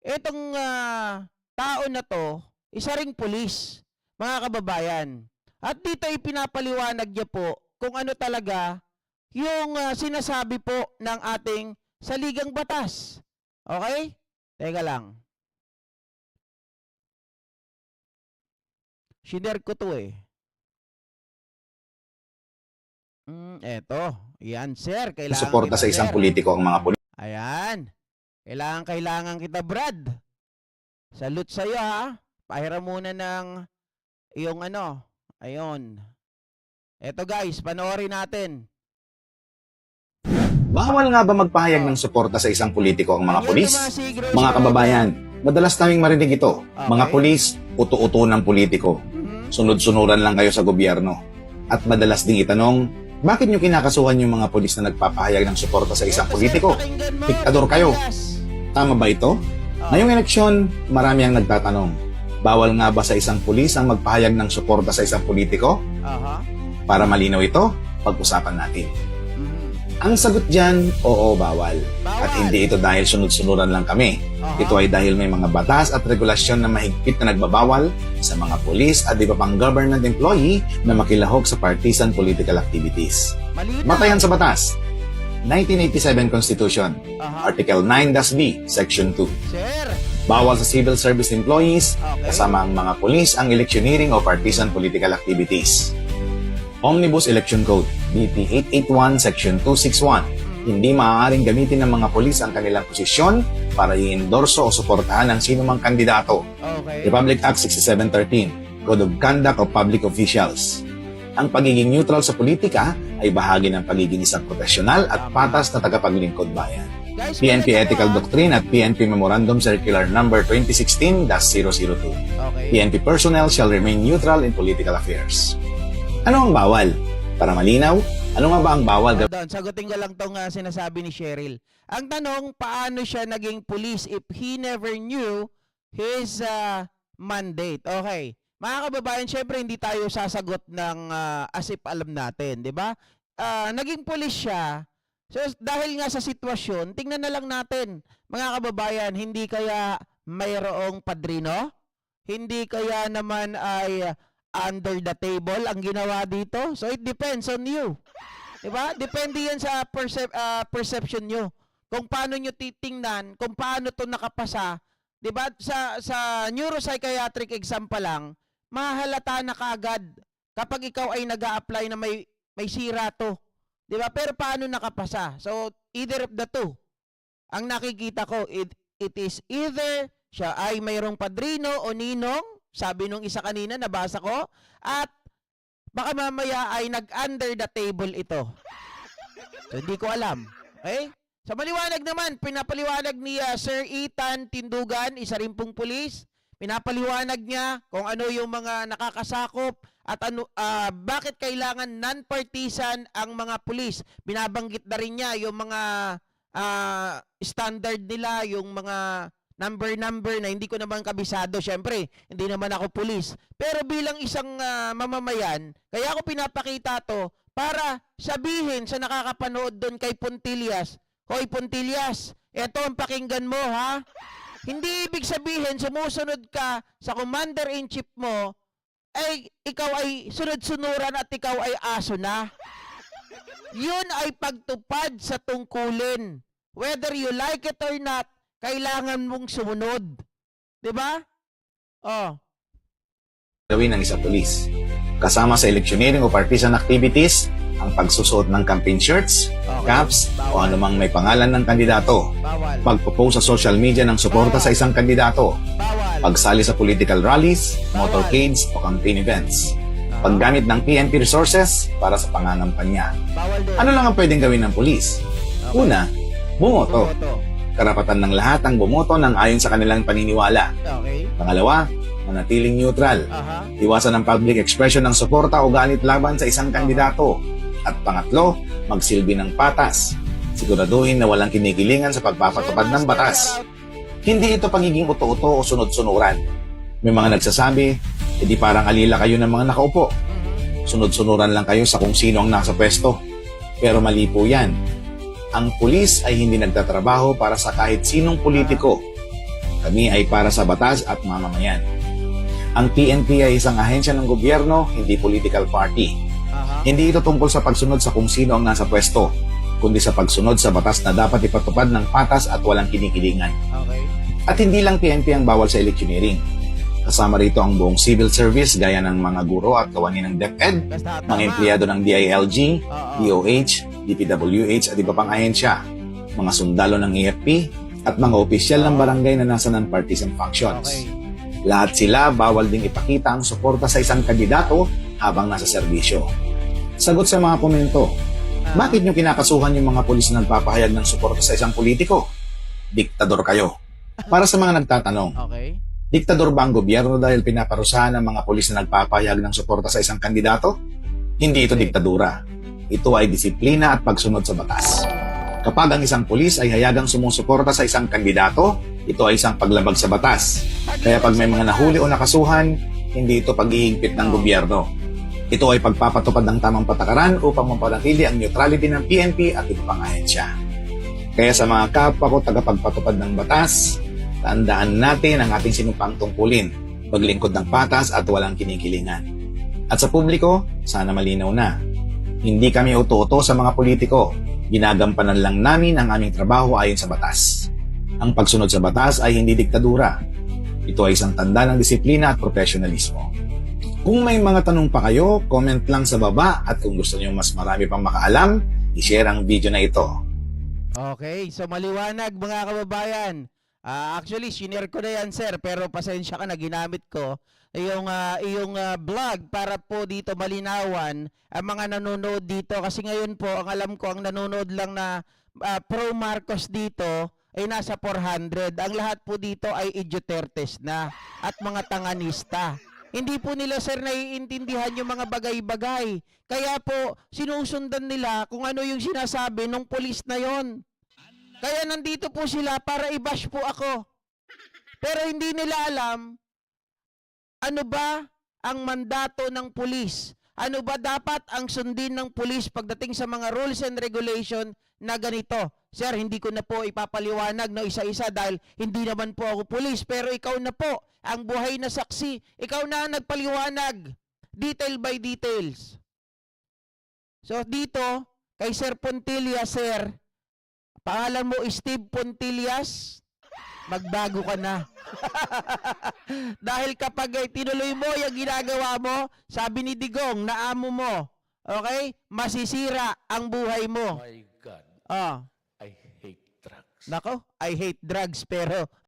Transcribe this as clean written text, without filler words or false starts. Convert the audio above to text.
Itong tao na to, isa ring pulis, mga kababayan. At dito ipinapaliwanag niya po kung ano talaga yung sinasabi po ng ating saligang batas. Okay? Teka lang. Shiner ko to eh. Eto. Yan, sir. Kailangan suporta kita, sa isang sir. politiko ang mga pulis. Ayan. Kailangan kita, Brad. Salute sa'yo, ha. Pahiram muna ng yung ano. Ayun. Eto, guys. Panoorin natin. Bawal nga ba magpahayag ng suporta sa isang politiko ang mga Ayun, pulis? tumasigro Mga si kababayan, madalas naming marinig ito. Okay. Mga pulis, uto-uto ng politiko. Sunod-sunuran lang kayo sa gobyerno. At madalas ding itanong, bakit nyo kinakasuhan yung mga pulis na nagpapahayag ng suporta sa isang Eto, politiko? sir, pakinggan mo. Diktador kayo. Yes. Tama ba ito? Ngayong eleksyon, marami ang nagtatanong, bawal nga ba sa isang pulis ang magpahayag ng suporta sa isang politiko? Aha. Para malinaw ito, pag-usapan natin. Mhm. Ang sagot dyan, oo, bawal. Bawal. At hindi ito dahil sunod-sunuran lang kami. Aha. Ito ay dahil may mga batas at regulasyon na mahigpit na nagbabawal sa mga pulis at iba pang government employee na makilahok sa partisan political activities. Malinaw. Batayan sa batas. 1987 Constitution, Aha. Article 9-B, Section 2. Sir. Bawal sa civil service employees, Okay. kasama ang mga pulis, ang electioneering o partisan political activities. Omnibus Election Code, BP 881, Section 261. Hindi maaaring gamitin ng mga pulis ang kanilang posisyon para i-endorso o suportahan ng sinumang kandidato. Okay. Republic Act 6713, Code of Conduct of Public Officials. Ang pagiging neutral sa politika ay bahagi ng pagiging isang profesional at patas na tagapaglingkod bayan. Guys, PNP maganda Ethical to, ha? Doctrine at PNP Memorandum Circular Number 2016-002. Okay. PNP personnel shall remain neutral in political affairs. Ano ang bawal? Para malinaw, ano nga ba ang bawal? Hold on, sagutin ko lang tong sinasabi ni Cheryl. Ang tanong, paano siya naging police if he never knew his mandate? Okay. Mga kababayan, syempre hindi tayo sasagot ng as if alam natin, di ba? Naging police siya. So, dahil nga sa sitwasyon, tingnan na lang natin, mga kababayan, hindi kaya mayroong padrino? Hindi kaya naman ay under the table ang ginawa dito? So, it depends on you. Diba? Depende yan sa perception nyo. Kung paano nyo titingnan, kung paano to nakapasa. Diba? Sa neuropsychiatric exam pa lang, mahalata na kaagad kapag ikaw ay nag-a-apply na may sira to. Diba? Pero paano nakapasa? So, either of the two. Ang nakikita ko, it is either siya ay mayroong padrino o ninong, sabi nung isa kanina, nabasa ko, at baka mamaya ay nag-under the table ito. So, hindi ko alam. Okay? Sa maliwanag naman, pinapaliwanag ni Sir Ethan Tindugan, isa rin pong pulis. Pinapaliwanag niya kung ano yung mga nakakasakop at ano, bakit kailangan non-partisan ang mga pulis. Binabanggit na rin niya yung mga standard nila, yung mga number na hindi ko naman kabisado. Syempre, hindi naman ako pulis. Pero bilang isang mamamayan, kaya ako pinapakita to para sabihin sa nakakapanood doon kay Puntillas, Hoy Puntillas, eto ang pakinggan mo, ha? Hindi ibig sabihin sumusunod ka sa commander-in-chief mo ay ikaw ay sunod-sunuran at ikaw ay aso na. Yun ay pagtupad sa tungkulin. Whether you like it or not, kailangan mong sumunod. 'Di ba? Oh. Gawin ng isang pulis. Kasama sa electioneering o partisan activities, ang pagsusuot ng campaign shirts, caps, o anumang may pangalan ng kandidato. Bawal. Pagpo-post sa social media ng suporta sa isang kandidato. Bawal. Pagsali sa political rallies, motorcades o campaign events. Paggamit ng PNP resources para sa pangangampanya. Bawal din. Ano lang ang pwedeng gawin ng pulis? Una, bumoto. Bumoto. Karapatan ng lahat ang bumoto ng ayon sa kanilang paniniwala. Okay. Pangalawa, manatiling neutral. Aha. Iwasan ang public expression ng suporta o galit laban sa isang kandidato. At pangatlo, magsilbi ng patas. Siguraduhin na walang kinikilingan sa pagpapatupad ng batas. Hindi ito pagiging uto-uto o sunod-sunuran. May mga nagsasabi, edi parang alila kayo ng mga nakaupo. Sunod-sunuran lang kayo sa kung sino ang nasa pwesto. Pero mali po yan. Ang pulis ay hindi nagtatrabaho para sa kahit sinong politiko. Kami ay para sa batas at mamamayan. Ang PNP ay isang ahensya ng gobyerno, hindi political party. Aha. Hindi ito tungkol sa pagsunod sa kung sino ang nasa pwesto, kundi sa pagsunod sa batas na dapat ipatupad ng patas at walang kinikilingan. Okay. At hindi lang PNP ang bawal sa electioneering. Kasama rito ang buong civil service gaya ng mga guro at kawani ng DepEd, Basta mga tama. empleyado ng DILG, Oo. DOH, DPWH at iba pang ahensya, mga sundalo ng AFP, at mga opisyal ng barangay na nasa non-partisan functions. Okay. Lahat sila bawal ding ipakita ang suporta sa isang kandidato habang nasa serbisyo. Sagot sa mga komento, bakit nyo kinakasuhan yung mga pulis na nagpapahayag ng suporta sa isang politiko? Diktador kayo. Para sa mga nagtatanong, Okay. diktador ba ang gobyerno dahil pinaparusahan ng mga pulis na nagpapahayag ng suporta sa isang kandidato? Hindi ito diktadura. Ito ay disiplina at pagsunod sa batas. Kapag ang isang pulis ay hayagang sumusuporta sa isang kandidato, ito ay isang paglabag sa batas. Kaya pag may mga nahuli o nakasuhan, hindi ito paghihigpit ng gobyerno. Ito ay pagpapatupad ng tamang patakaran upang mapanatili ang neutrality ng PNP at iba pang ahensya. Kaya sa mga kapwa ko tagapagpatupad ng batas, tandaan natin ang ating sinumpang tungkulin, paglingkod ng patas at walang kinikilingan. At sa publiko, sana malinaw na. Hindi kami uto-uto sa mga politiko. Ginagampanan lang namin ang aming trabaho ayon sa batas. Ang pagsunod sa batas ay hindi diktadura. Ito ay isang tanda ng disiplina at profesionalismo. Kung may mga tanong pa kayo, comment lang sa baba at kung gusto niyo mas marami pang makaalam, i-share ang video na ito. Okay, so maliwanag mga kababayan. Actually, shinare ko na yan, sir, pero pasensya ka na, ginamit ko iyong vlog para po dito malinawan ang mga nanonood dito. Kasi ngayon po, ang alam ko, ang nanonood lang na pro Marcos dito ay nasa 400. Ang lahat po dito ay idiotertes na at mga tanganista. Hindi po nila, sir, naiintindihan yung mga bagay-bagay. Kaya po, sinusundan nila kung ano yung sinasabi ng pulis na yon. Kaya nandito po sila para i-bash po ako. Pero hindi nila alam ano ba ang mandato ng pulis. Ano ba dapat ang sundin ng pulis pagdating sa mga rules and regulation na ganito. Sir, hindi ko na po ipapaliwanag no isa-isa dahil hindi naman po ako pulis. Pero ikaw na po, ang buhay na saksi. Ikaw na ang nagpaliwanag. Detail by details. So dito, kay Sir Pontilia, sir, pangalan mo Steve Pontillas, magbago ka na. Dahil kapag tinuloy mo yung ginagawa mo, sabi ni Digong na amo mo, okay, masisira ang buhay mo. My God, Ah, I hate drugs. nako, I hate drugs pero